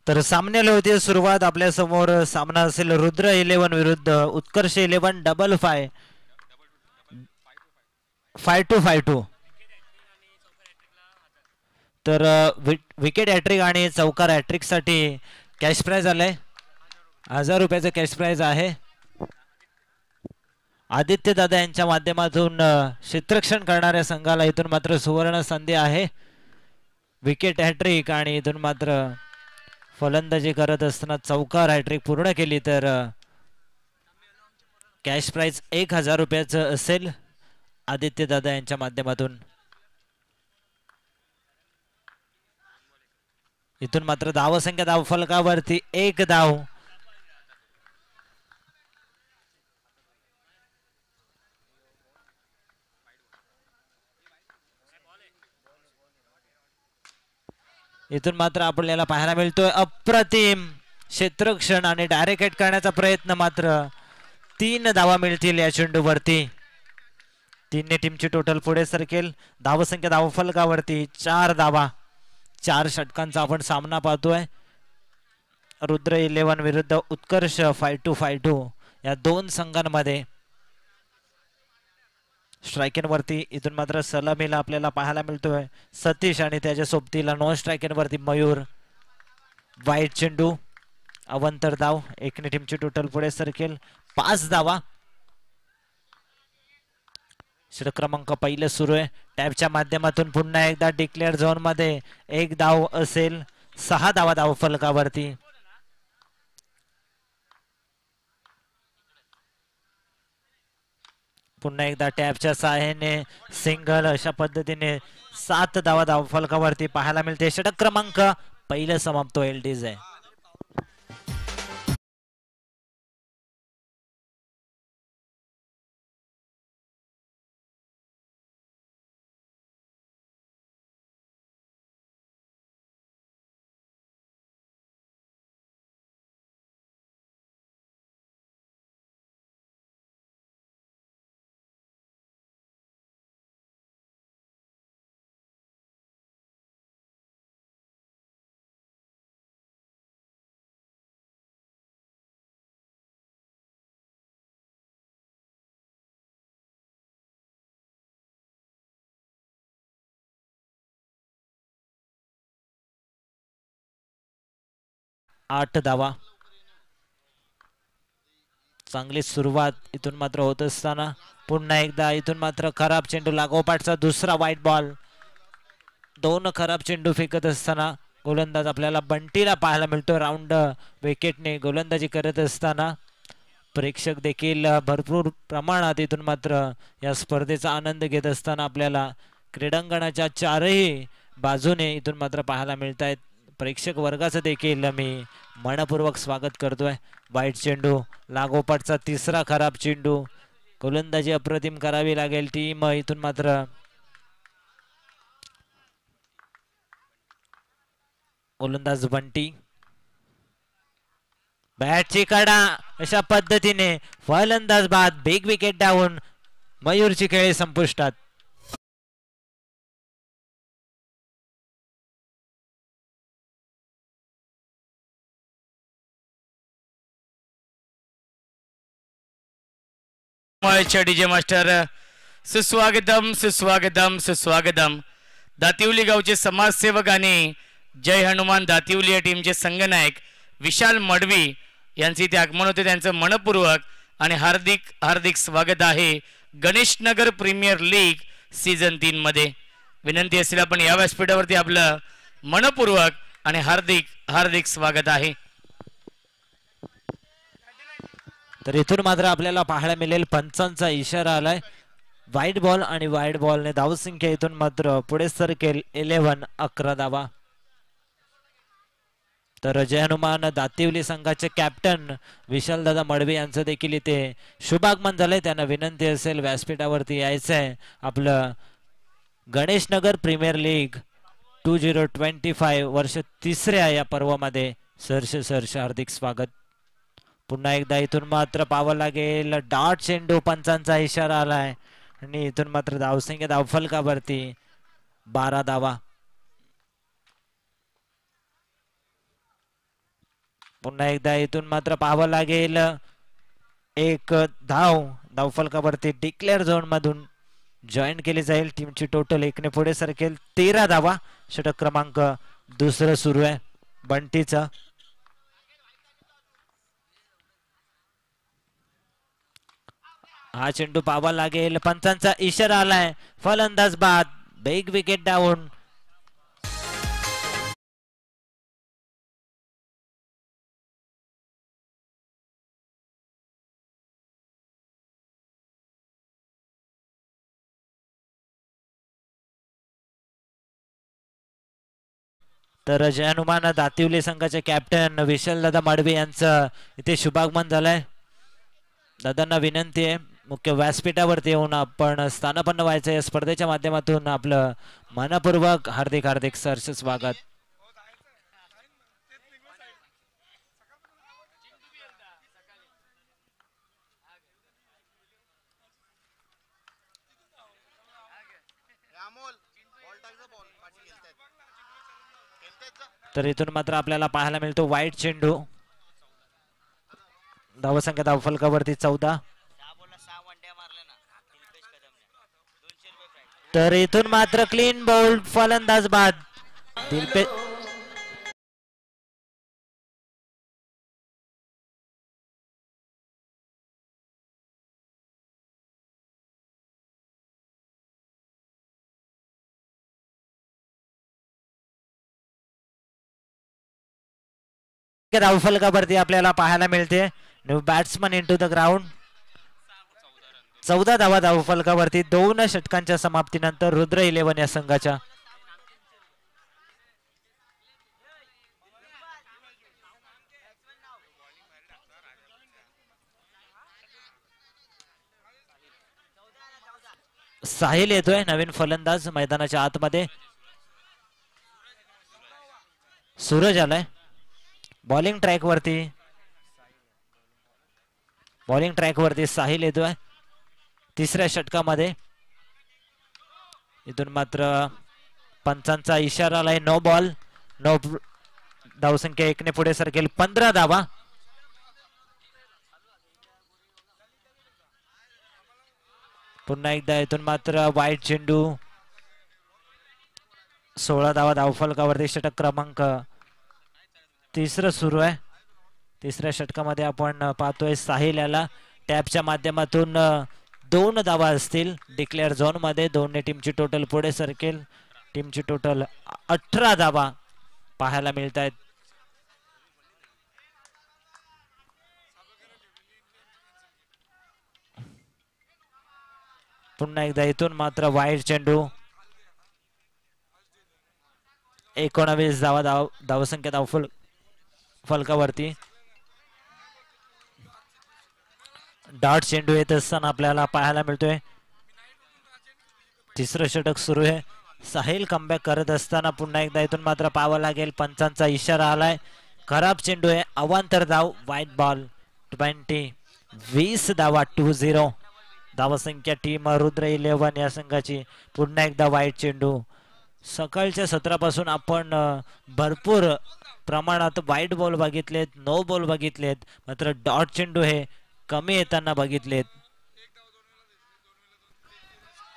तर सामन्याला होती सुरुवात. आपल्या समोर सामना असेल रुद्र 11 विरुद्ध उत्कर्ष 11 डबल 5-2. तर विकेट हॅट्रिक आणि चौकार हॅट्रिक साठी कॅश प्राइज आलाय. 1000 रुपयाचं कॅश प्राइज आहे. आदित्य दादा यांच्या माध्यमातून क्षेत्ररक्षण करणाऱ्या संघाला इथून मात्र सुवर्ण संधी आहे. विकेट हॅट्रिक आणि इथून मात्र फलंदाजी करत असताना चौकार हॅट्रिक पूर्ण केली तर कॅश प्राइज 1000 रुपयाचं असेल आदित्य दादा यांच्या माध्यमातून. इथून मात्र धावसंख्या धावफलकावरती 1 धाव. इथून मात्र आपल्याला पाहायला मिळतोय अप्रतिम क्षेत्ररक्षण आणि डायरेक्ट हिट करण्याचा प्रयत्न. मात्र 3 धावा मिळतील या चेंडूवरती. 3 टीमची टोटल पुढे सरकेल. धावसंख्या धावफलकावरती 4 धावा. 4 षटकांचा आपण सामना पाहतोय. रुद्र 11 विरुद्ध उत्कर्ष 5-2 या दोन संघांमध्ये. स्ट्रायकिंग वरती इथून मात्र सलामीला आपल्याला पाहायला मिळतोय सतीश आणि त्याच्या सोबतीला नॉन स्ट्रायकिंग वरती मयूर. वाईट चेंडू अवंतर धाव. एकने टीमची टोटल पुढे सरकेल. 5 धावा. षटक क्रमांक पहिलं सुरू आहे. टॅबच्या माध्यमातून पुन्हा एकदा डिक्लेअर झोन मध्ये 1 धाव असेल. 6 धावा धाव फलकावरती. पुन्हा एकदा टॅबच्या सहाय्याने सिंगल. अशा पद्धतीने 7 धावा धाव फलकावरती पाहायला मिळते. षटक क्रमांक पहिलं समाप्त होईल. डीजे आठ धावा. चांगली सुरुवात इथून मात्र होत असताना पुन्हा एकदा इथून मात्र खराब चेंडू. लागोपाठचा दुसरा वाईट बॉल. 2 खराब चेंडू फेकत असताना गोलंदाज आपल्याला बंटीला पाहायला मिळतो. राऊंड विकेटने गोलंदाजी करत असताना प्रेक्षक देखील भरपूर प्रमाणात इथून मात्र या स्पर्धेचा आनंद घेत असताना आपल्याला क्रीडांगणाच्या चारही बाजूने इथून मात्र पाहायला मिळत आहेत. प्रेक्षक वर्गाचं देखील मी मनपूर्वक स्वागत करतोय. वाईट चेंडू लागोपाठचा तिसरा खराब चेंडू. गोलंदाजी अप्रतिम करावी लागेल टीम इथून मात्र. गोलंदाज बंटी. बॅटची कडा. अशा पद्धतीने फलंदाज बाद. Big wicket down. मयूरची खेळी संपुष्टात. डीजे मास्टर सुस्वागतम सुस्वागतम सुस्वागतम. दातिवली गावचे समाजसेवक आणि जय हनुमान दातिवली या टीमचे संघनायक विशाल मडवी यांचे इथे आगमन होते. त्यांचं मनपूर्वक आणि हार्दिक हार्दिक स्वागत आहे गणेशनगर प्रीमियर लीग सीझन 3 मध्ये. विनंती असेल आपण या व्यासपीठावरती आपलं मनपूर्वक आणि हार्दिक हार्दिक स्वागत आहे. तर इथून मात्र आपल्याला पाहायला मिळेल पंचांचा इशारा आलाय. वाईट बॉल आणि वाईट बॉलने धावसंख्या इथून मात्र पुढे सरकेल 11 धावा. तर जय हनुमान दातिवली संघाचे कॅप्टन विशालदादा मडवी यांचं देखील इथे शुभागमन झालंय. त्यांना विनंती असेल व्यासपीठावरती यायचंय. आपलं गणेशनगर प्रीमियर लीग 2025 वर्ष 3ऱ्या या पर्वामध्ये सहर्ष हार्दिक स्वागत. पुन्हा एकदा इथून मात्र पाहावं लागेल. डॉट चेंडू. पंचांचा इशारा आलाय आणि इथून मात्र धावसंख्या धावफलकावरती 12 धावा. पुन्हा एकदा इथून मात्र पाहावं लागेल एक धावफलकावरती डिक्लेअर झोन मधून जॉईन केली जाईल. टीमची टोटल 1 पुढे सरकेल. 13 धावा. षटक क्रमांक दुसरं सुरू आहे बंटीचा. हा चेंडू पाहावा लागेल. पंचांचा इशारा आलाय. फलंदाज बाद. Big wicket down. तर जय हनुमान दातिवली संघाचे कॅप्टन विशाल दादा माडवे यांचं इथे शुभागमन झालंय. दादांना विनंती आहे मुख्य व्यासपीठावरती येऊन आपण स्थानापन्न व्हायचं. या स्पर्धेच्या माध्यमातून आपलं मनपूर्वक हार्दिक हार्दिक सहर्ष स्वागत. तर इथून मात्र आपल्याला पाहायला मिळतो वाईट चेंडू. धावसंख्या धावफलकावरती 14. तर इथून मात्र क्लीन बॉल. फलंदाज बाद. धावफलकावरती आपल्याला पाहायला मिळते new batsman into the ground. 14 धावा धावफलकावरती 2 षटकांच्या समाप्तीनंतर रुद्र 11 या संघाच्या. साहिल येतोय नवीन फलंदाज मैदानाच्या आतमध्ये. सूरज आलाय बॉलिंग ट्रॅक वरती साहिल येतोय तिसऱ्या षटकामध्ये. इथून मात्र पंचांचा इशारा आलाय. No ball. नो. धावसंख्या 1 पुढे सरकेल. 15 धावा. पुन्हा एकदा इथून मात्र वाईट चेंडू. 16 धावा धावफलकावरती. षटक क्रमांक तिसरं सुरू आहे. तिसऱ्या षटकामध्ये आपण पाहतोय साहिल याला टॅपच्या माध्यमातून 2 धावा असतील डिक्लेअर झोन मध्ये. 2 टीमची टोटल पुढे सरकेल. टीमची टोटल 18 धावा पाहायला मिळत आहेत. पुन्हा एकदा इथून मात्र वाईट चेंडू. 19 धावा धावसंख्या धावफलकावरती. डॉट चेंडू येत असताना आपल्याला पाहायला मिळतोय. तिसरं षटक सुरू आहे. साहिल कमबॅक करत असताना पुन्हा एकदा इथून मात्र पाहावं लागेल. पंचांचा इशारा आलाय. खराब चेंडू आहे. अवांतर धाव. White ball. 20 धावा. 20 धावसंख्या टीम रुद्र 11 या संघाची. पुन्हा एकदा वाईट चेंडू. सकाळच्या सत्रापासून आपण भरपूर प्रमाणात वाईट बॉल बघितलेत. नो बॉल बघितलेत. मात्र डॉट चेंडू हे कमी येताना बघितलेत.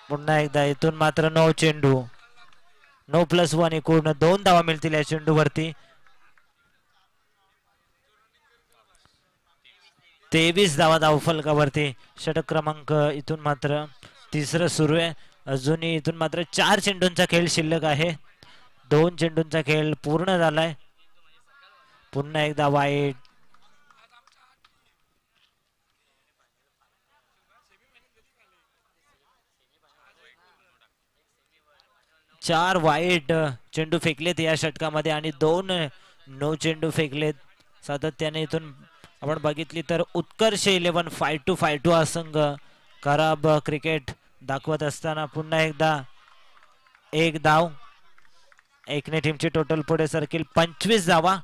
पुन्हा एकदा इथून मात्र नो चेंडू. नो +1 एकूण 2 धावा मिळतील या चेंडूवरती. 23 धावा धावफलकावरती. षटक क्रमांक इथून मात्र तिसरं सुरू आहे. अजूनही इथून मात्र 4 चेंडूंचा खेळ शिल्लक आहे. 2 चेंडूंचा खेळ पूर्ण झालाय. पुन्हा एकदा वाईट. चार वाईट चेंडू फेकलेत या षटकामध्ये आणि 2 नो चेंडू फेकलेत. सातत्याने इथून आपण बघितली तर उत्कर्ष 11 5-2 हा संघ खराब क्रिकेट दाखवत असताना पुन्हा एकदा 1 धाव. 1 टीमची टोटल पुढे सरकेल. 25 धावा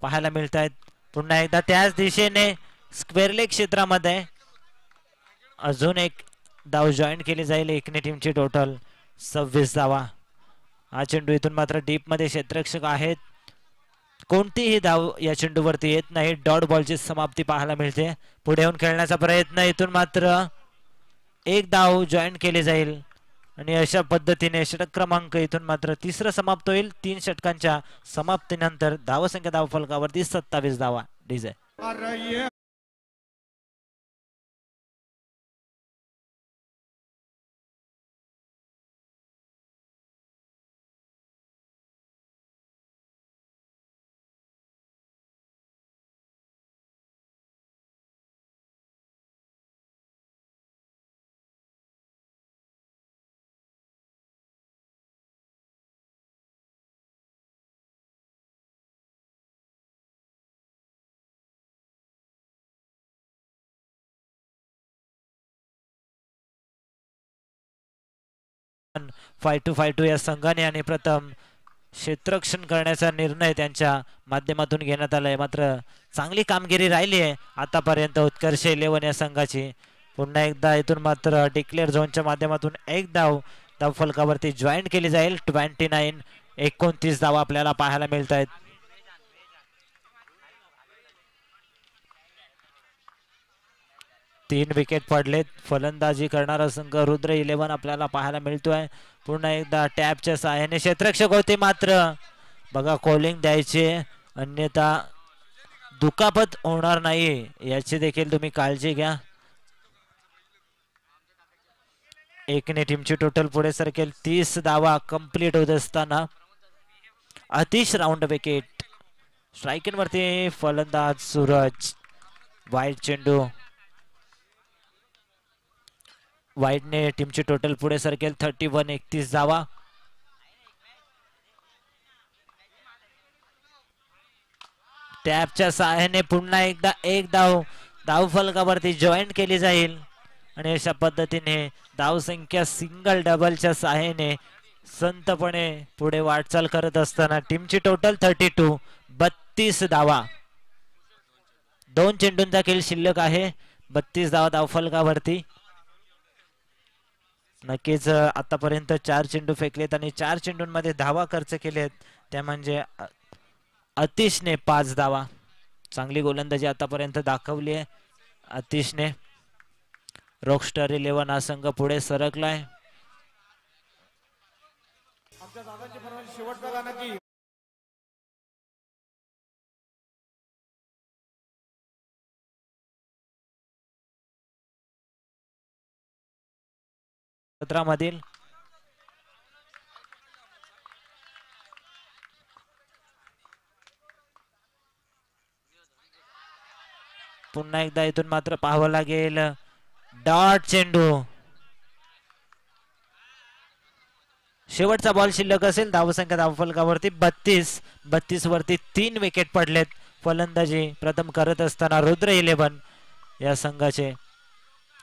पाहायला मिळत आहेत. पुन्हा एकदा त्याच दिशेने स्क्वेअर लेग क्षेत्रामध्ये अजून 1 धाव जॉईन केली जाईल. 1 टीमची टोटल 26 धावा. हा चेंडू इथून मात्र डीप मध्ये क्षेत्ररक्षक आहेत कोणतीही धाव या चेंडूवरती येत नाही. डॉट बॉलची समाप्ती पाहायला मिळते. पुढे येऊन खेळण्याचा प्रयत्न, इथून मात्र एक धाव जॉईन केली जाईल आणि अशा पद्धतीने षटक क्रमांक इथून मात्र तिसरं समाप्त होईल. 3 षटकांच्या समाप्तीनंतर धावसंख्या धावफलकावरती 27 धावा. डीजे फाय टू या संघाने आणि प्रथम क्षेत्ररक्षण करण्याचा निर्णय त्यांच्या माध्यमातून घेण्यात आलाय. मात्र चांगली कामगिरी राहिली आहे आतापर्यंत उत्कर्ष 11 या संघाची. पुन्हा एकदा इथून मात्र डिक्लेअर झोनच्या माध्यमातून एक धाव फलकावरती जॉईन केली जाईल. 29 धावा आपल्याला पाहायला मिळत आहेत. तीन विकेट पडलेत. फलंदाजी करणारा संघ रुद्र 11 आपल्याला पाहायला मिळतोय. पुन्हा एकदा टॅपच्या सहाय्याने क्षेत्ररक्षक होते, मात्र बघा कॉलिंग द्यायचे, अन्यथा दुखापत होणार नाही याची देखील तुम्ही काळजी घ्या. एकने टीमची टोटल पुढे सरकेल. 30 धावा कंप्लीट होत असताना अतिश राऊंड विकेट. स्ट्रायकिंग वरती फलंदाज सूरज. वाईट चेंडू. वाईडने टीमची टोटल पुढे सरकेल. 31 धावा. टॅपच्या सहाय्याने पुन्हा एकदा एक धाव फलकावरती जॉईन केली जाईल आणि अशा पद्धतीने धावसंख्या सिंगल डबलच्या सहाय्याने संतपणे पुढे वाटचाल करत असताना टीमची टोटल 32 धावा. 2 चेंडूंचा खेळ शिल्लक आहे. 32 धावा धावफलकावरती. नक्कीच आतापर्यंत 4 चेंडू फेकलेत आणि 4 चेंडूंमध्ये धावा खर्च केलेत. त्या म्हणजे अतिशने 5 धावा. चांगली गोलंदाजी आतापर्यंत दाखवली आहे अतिशने. रॉकस्टार 11 हा संघ पुढे सरकलाय. सत्रामधील पुन्हा एकदा इथून मात्र पाहावं लागेल. डॉट चेंडू. शेवटचा बॉल शिल्लक असेल. धावसंख्या धावफलकावरती 32 वरती 3 विकेट पडलेत. फलंदाजी प्रथम करत असताना रुद्र 11 या संघाचे.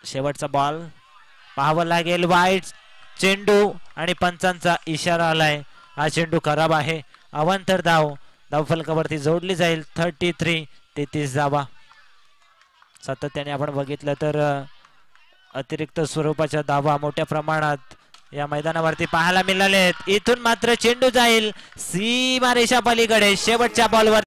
शेवटचा बॉल पाहावं लागेल. वाईट चेंडू आणि पंचांचा इशारा आलाय. हा चेंडू खराब आहे. अवांतर धावफलकावरती जोडली जाईल. 33 धावा. सातत्याने आपण बघितलं तर अतिरिक्त स्वरूपाच्या धावा मोठ्या प्रमाणात या मैदानावरती पाहायला मिळाले आहेत. इथून मात्र चेंडू जाईल सीमारेषा पलीकडे. शेवटच्या बॉलवर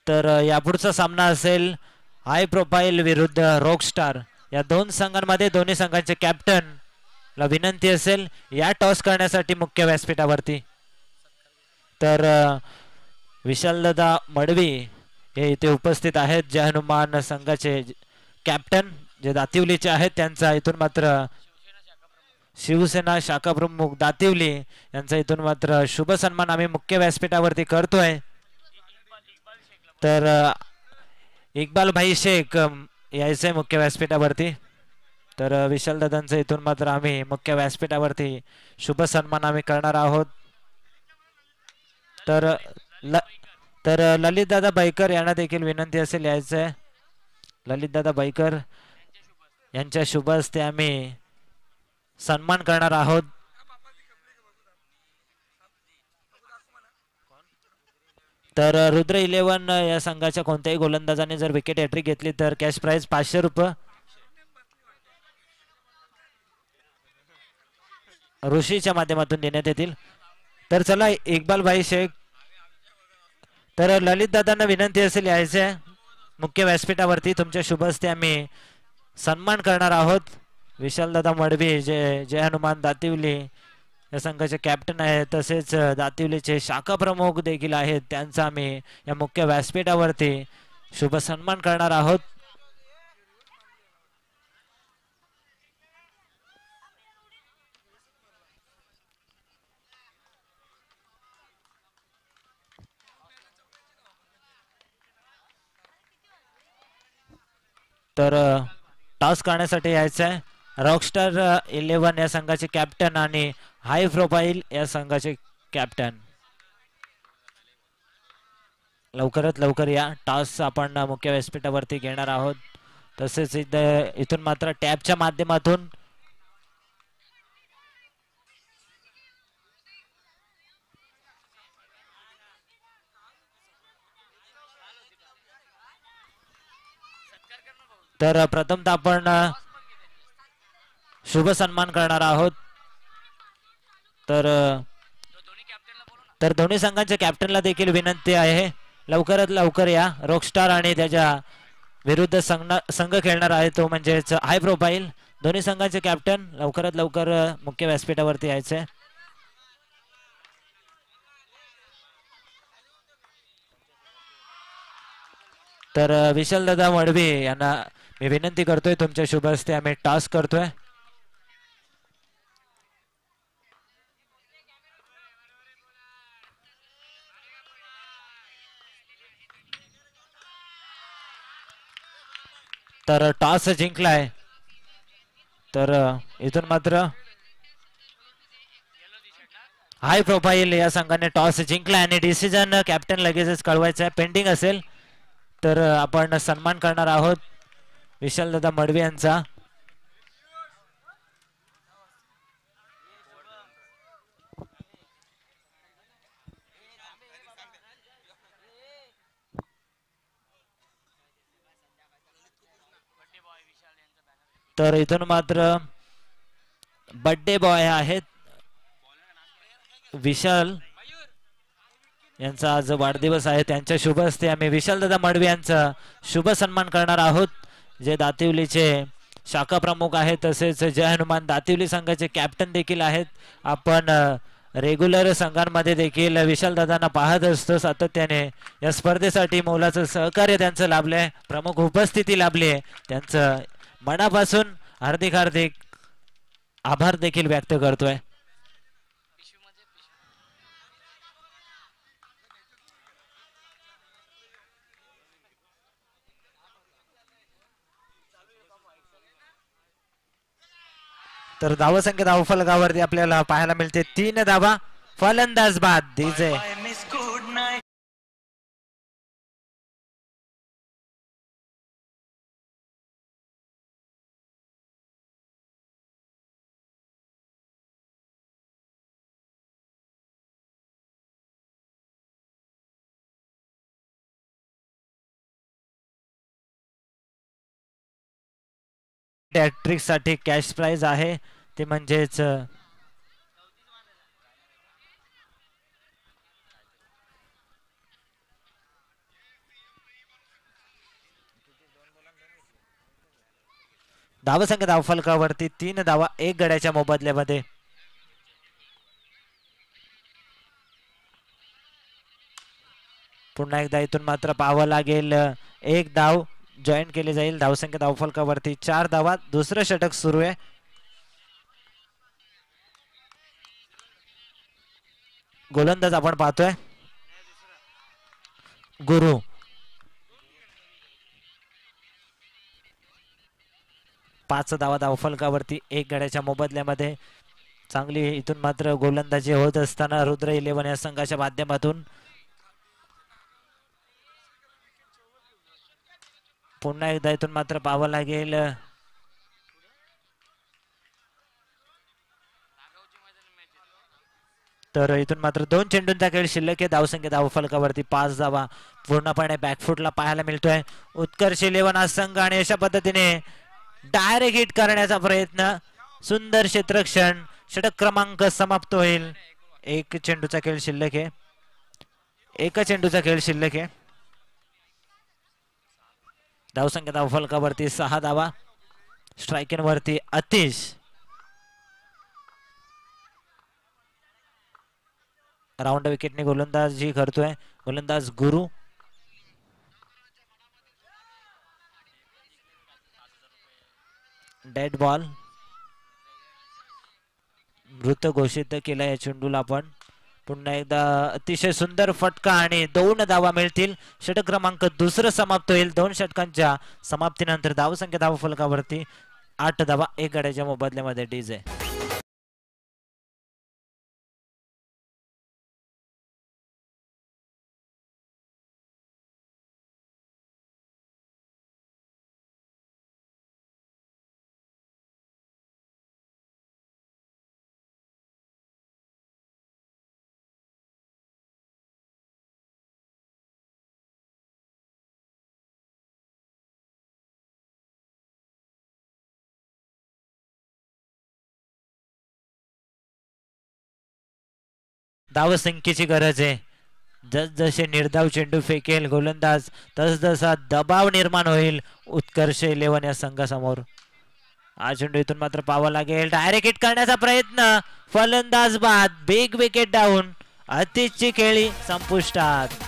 तर यापुढचा सामना असेल हाय प्रोफाईल विरुद्ध रॉकस्टार. या 2 संघांमध्ये दोन्ही संघांचे कॅप्टन ला विनंती असेल या टॉस करण्यासाठी मुख्य व्यासपीठावरती. तर विशालदादा मडवी हे इथे उपस्थित आहेत. जय हनुमान संघाचे कॅप्टन जे दातिवलीचे आहेत. त्यांचा इथून मात्र शिवसेना शाखा प्रमुख दातिवली यांचा इथून मात्र शुभ सन्मान आम्ही मुख्य व्यासपीठावरती करतोय. तर इक्बाल भाई शेख यायचंय मुख्य व्यासपीठावरती. तर विशाल दादांचं इथून मात्र आम्ही मुख्य व्यासपीठावरती शुभ सन्मान आम्ही करणार आहोत. तर ललित दादा बैकर यांना देखील विनंती असेल यायचंय. ललित दादा बैकर यांच्या शुभ हस्ते आम्ही सन्मान करणार आहोत. तर रुद्र 11 या संघाच्या कोणत्याही गोलंदाजाने जर विकेट हॅट्रिक घेतली तर कॅश प्राइज 500 रुपये ऋषीच्या माध्यमातून देण्यात येतील. तर चला इक्बाल भाई शेख. तर ललित दादांना विनंती असेल यायचे मुख्य व्यासपीठावरती. तुमच्या शुभ हस्ते आम्ही सन्मान करणार आहोत. विशाल दादा मडवी जय हनुमान दातिवली या संघाचे कॅप्टन आहेत, तसेच दातिवलीचे शाखा प्रमुख देखील आहेत. त्यांचा आम्ही या मुख्य व्यासपीठावरती शुभ सन्मान करणार आहोत. तर टॉस करण्यासाठी यायचं आहे. रॉकस्टार 11 या संघाचे कॅप्टन आणि हाय प्रोफाईल या संघाचे कॅप्टन लवकरात लवकर या. टॉस आपण मुख्य व्यासपीठावरती घेणार आहोत. तसेच इथून मात्र टॅबच्या माध्यमातून तर प्रथमतः आपण शुभ सन्मान करणार आहोत. तर दोन्ही संघांच्या कॅप्टनला देखील विनंती आहे लवकरात लवकर या. रॉकस्टार आणि त्याच्या विरुद्ध संघ खेळणार आहे तो म्हणजेच हाय प्रोफाईल. दोन्ही संघांचे कॅप्टन लवकरात लवकर मुख्य व्यासपीठावरती यायचे. तर विशाल दादा मडवी यांना मी विनंती करतोय तुमच्या शुभ हस्ते आम्ही टॉस करतोय. तर टॉस जिंकलाय. तर इथून मात्र हाय प्रोफाईल या संघाने टॉस जिंकलाय आणि डिसिजन कॅप्टन लगेचच कळवायचं आहे. पेंडिंग असेल तर आपण सन्मान करणार आहोत विशाल दादा मडवी यांचा. तर इथून मात्र बर्थडे बॉय आहेत विशाल यांचा आज वाढदिवस आहे. त्यांच्या शुभ हस्ते आम्ही विशाल दादा मडवी यांचा शुभ सन्मान करणार आहोत, जे दातिवलीचे शाखा प्रमुख आहेत तसेच जय हनुमान दातिवली संघाचे कॅप्टन देखील आहेत. आपण रेग्युलर संघांमध्ये देखील विशाल दादांना पाहत असतो सातत्याने. या स्पर्धेसाठी मोलाचं सहकार्य त्यांचं लाभलंय, प्रमुख उपस्थिती लाभली आहे. त्यांचं मनापासून हार्दिक हार्दिक आभार देखील व्यक्त करतोय. तर धावसंख्या धावफलकावरती आपल्याला पाहायला मिळते 3 धावा. फलंदाज बाद डीजे. हॅट्रिक साठी कॅश प्राइज आहे ते म्हणजेच धावसंख्या धावफलकावरती 3 धावा 1 गड्याच्या मोबदल्यामध्ये. पुन्हा एकदा इथून मात्र पाहावं लागेल, 1 धाव जॉईन केली जाईल. धावसंख्या धावफलकावरती 4 धावा. दुसरं षटक सुरू आहे. गोलंदाज आपण पाहतोय गुरु. पाच धावा धावफलकावरती 1 गड्याच्या मोबदल्यामध्ये. चांगली इथून मात्र गोलंदाजी होत असताना रुद्र 11 या संघाच्या माध्यमातून पुन्हा एकदा इथून मात्र पाहावं लागेल. तर इथून मात्र 2 चेंडूंचा खेळ शिल्लक आहे. धावसंख्या धावफलकावरती 5 धावा पूर्णपणे बॅकफुटला पाहायला मिळतोय. उत्कर्ष 11 हा संघ आणि अशा पद्धतीने डायरेक्ट हिट करण्याचा प्रयत्न. सुंदर क्षेत्ररक्षण. षटक क्रमांक समाप्त होईल. 1 चेंडूचा खेळ शिल्लक आहे. 1 चेंडूचा खेळ शिल्लक आहे. धावसंख्या धावफलकावरती 6 धावा. स्ट्रायकिंग वरती अतिश. राऊंड विकेटने गोलंदाजी करतोय गोलंदाज गुरु. डेड बॉल मृत घोषित केला या चेंडूला आपण. पुन्हा एकदा अतिशय सुंदर फटका आणि 2 धावा मिळतील. षटक क्रमांक दुसरं समाप्त होईल. 2 षटकांच्या समाप्तीनंतर धावसंख्या धावफलकावरती 8 धावा 1 गड्याच्या मोबदल्यामध्ये डीजे. धावसंख्येची गरज आहे. जसजसे निर्धाव चेंडू फेकेल गोलंदाज तसतसा दबाव निर्माण होईल उत्कर्ष 11 या संघासमोर. हा चेंडू इथून मात्र पाहावा लागेल. डायरेक्ट हिट करण्याचा प्रयत्न. फलंदाज बाद. Big wicket down. अतिशची खेळी संपुष्टात.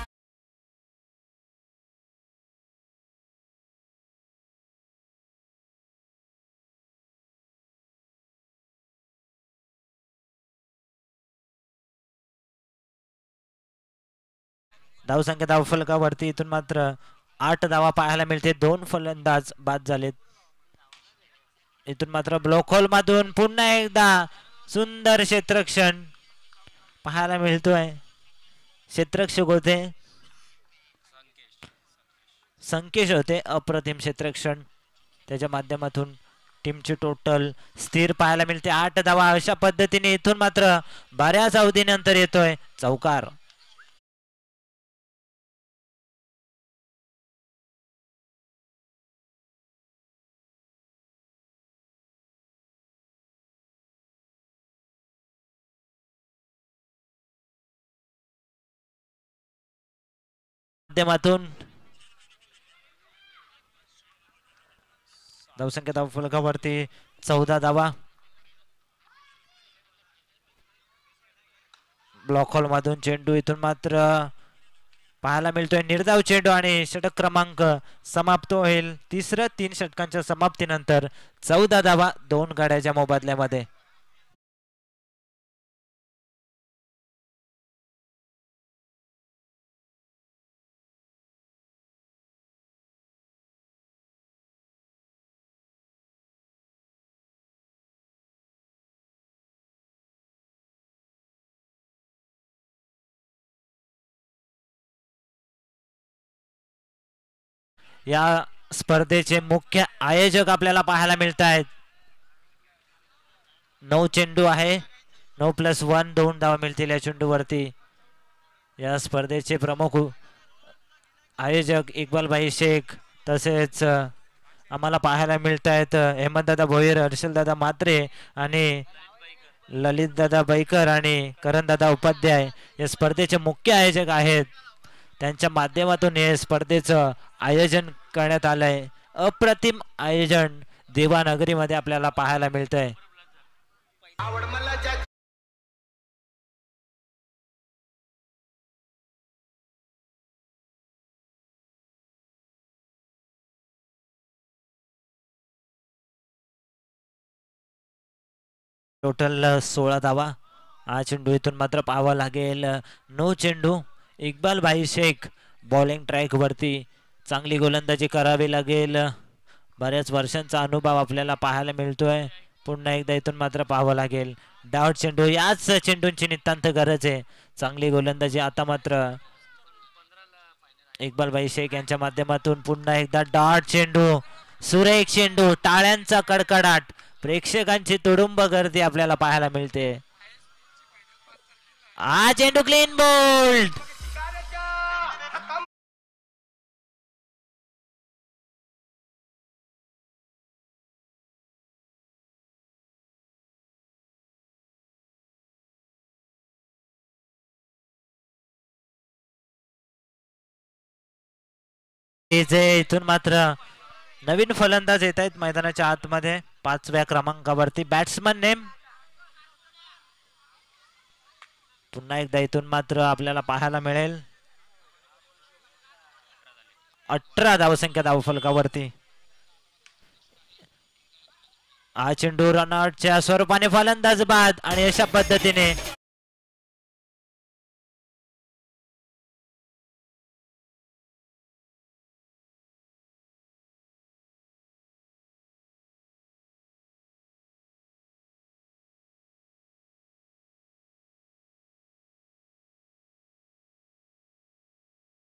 धावसंख्या धावफलकावरती इथून मात्र 8 धावा पाहायला मिळते. 2 फलंदाज बाद झालेत. इथून मात्र ब्लॉक होल मधून पुन्हा एकदा सुंदर क्षेत्ररक्षण पाहायला मिळतोय. क्षेत्ररक्षक होते संकेश होते. अप्रतिम क्षेत्ररक्षण. त्याच्या माध्यमातून टीमची टोटल स्थिर पाहायला मिळते. 8 धावा. अशा पद्धतीने इथून मात्र बऱ्याच अवधीनंतर येतोय चौकार. माध्यमातून धावसंख्या धावफलकावरती 14 धावा. ब्लॉक होल मधून चेंडू इथून मात्र पाहायला मिळतोय निर्धाव चेंडू आणि षटक क्रमांक समाप्त होईल. 3 षटकांच्या समाप्तीनंतर 14 धावा 2 गाड्याच्या मोबदल्यामध्ये. या स्पर्धेचे मुख्य आयोजक आपल्याला पाहायला मिळत आहेत. 9 चेंडू आहे. 9+1 2 धावा मिळतील या चेंडूवरती. या स्पर्धेचे प्रमुख आयोजक इक्बालभाई शेख तसेच आम्हाला पाहायला मिळत आहेत हेमंतदादा भोयर, हर्षलदादा म्हात्रे आणि ललितदादा बैकर आणि करणदादा उपाध्याय या स्पर्धेचे मुख्य आयोजक आहेत. त्यांच्या माध्यमातून हे स्पर्धेचं आयोजन करण्यात आलंय. अप्रतिम आयोजन देवानगरीमध्ये आपल्याला पाहायला मिळतंय. टोटल 16 धावा हा चेंडू इथून मात्र पाहावा लागेल. नो चेंडू. इक्बाल भाई शेख बॉलिंग ट्रॅक वरती चांगली गोलंदाजी करावी लागेल. बऱ्याच वर्षांचा अनुभव आपल्याला पाहायला मिळतोय. पुन्हा एकदा इथून मात्र पाहावं लागेल. डाऊट चेंडू. याच चेंडूंची नितांत गरज आहे. चांगली गोलंदाजी आता मात्र इक्बाल भाई शेख यांच्या माध्यमातून पुन्हा एकदा डॉट चेंडू. सुरेख चेंडू. टाळ्यांचा कडकडाट. प्रेक्षकांची तुडुंब गर्दी आपल्याला पाहायला मिळते. हा चेंडू क्लीन बोल्ड. इथून मात्र नवीन फलंदाज येत आहेत मैदानाच्या आतमध्ये 5व्या क्रमांकावरती. बॅट्समन नेम पुन्हा एकदा इथून मात्र आपल्याला पाहायला मिळेल 18 धावसंख्या धावफलकावरती. हा चेंडू रनआउटच्या स्वरूपाने फलंदाज बाद आणि अशा पद्धतीने